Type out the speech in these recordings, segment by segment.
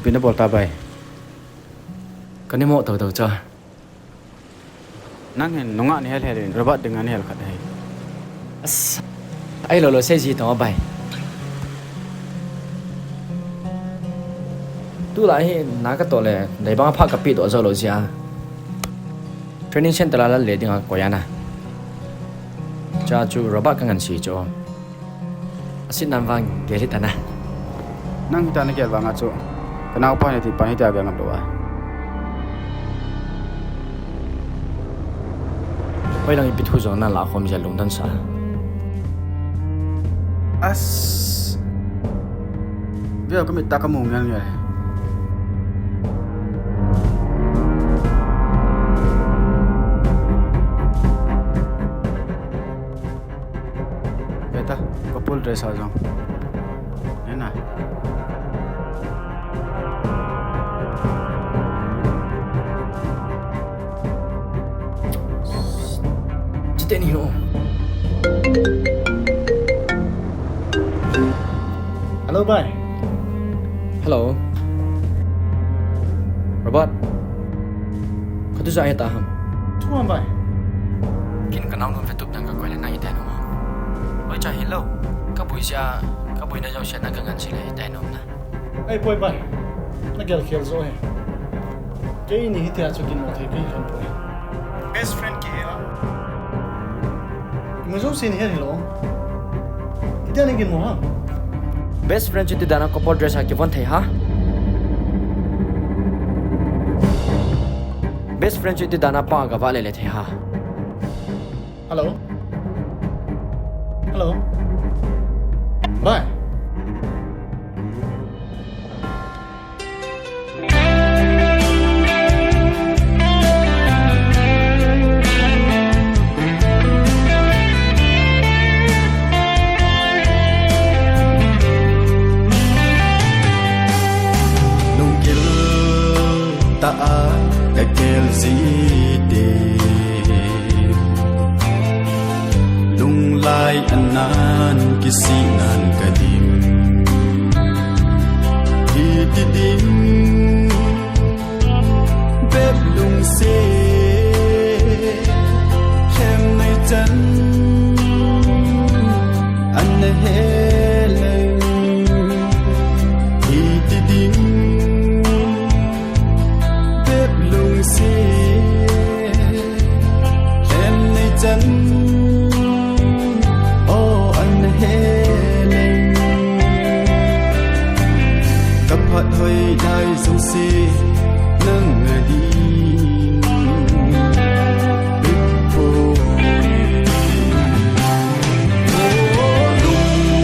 Pina bolta bay. Kan ni mau tahu cah. Nangin nunga ni hel rabat dengan hel kat hai. As. Ai lo saya ji tahu bay. Tu lai nak kat tole, dai bang apa kapi tu asal lo sia. Training center la le dengan koyana. Jaju rabat kangan si jo. Asin namvang gelit tanah. Nang kita nak gel bangat so. Kenapa ni tipe ni tiada ngap doa? Wei lang ipit huzon na lakom siya lungdan sa. As. Dia kami tak kamu ngan ya. Beta, couple dress aja. Enak. Cita ni lo. Hello, bye. Hello. Robot. Kau tu saya tahan. Tuan, bye. Kin kenal dengan fetuk dan kau kena nang itai nama. Oi cah hello. Kau boleh nak jauh siapa nak ngan sila itai nama. Hey, boy, bye. Nak gel kill zo hai. Kau ni hiti aja kin mau thei kau kan boy. Best friend kia. Mungkin sini hari lo. Kita ni kin mau ha. Best friend itu dana couple dress aki pun thei ha. Best friend itu dana pa ka vale le thei ha. Hello. Hello. Bye. Lunglai anan kisinan kadim hitidim beb lung se kem nai chan an heleng hitidim beb lung se kem nai chan Kapat hoi dai song si nang ngadi Bippo Oh lung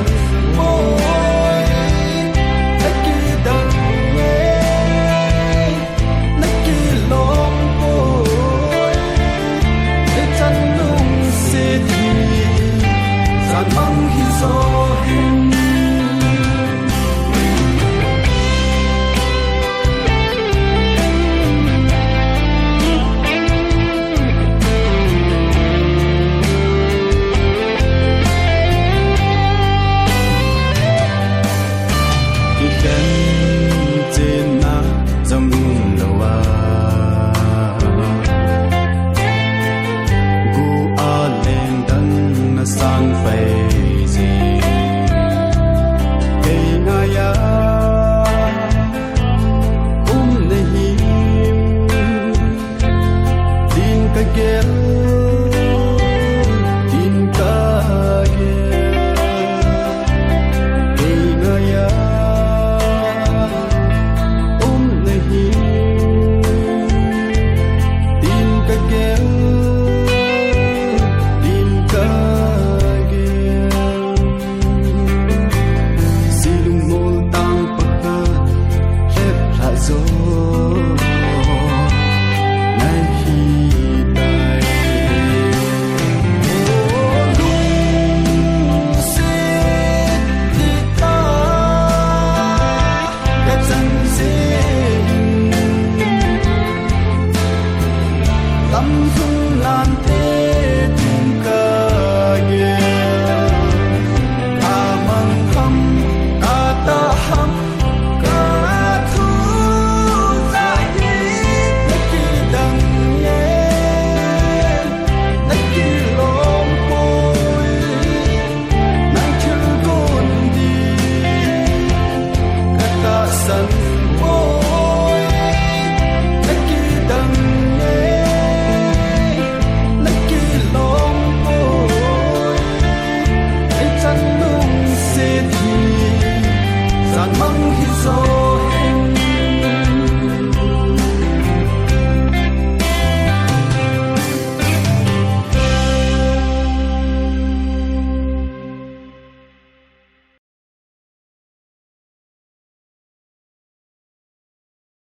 น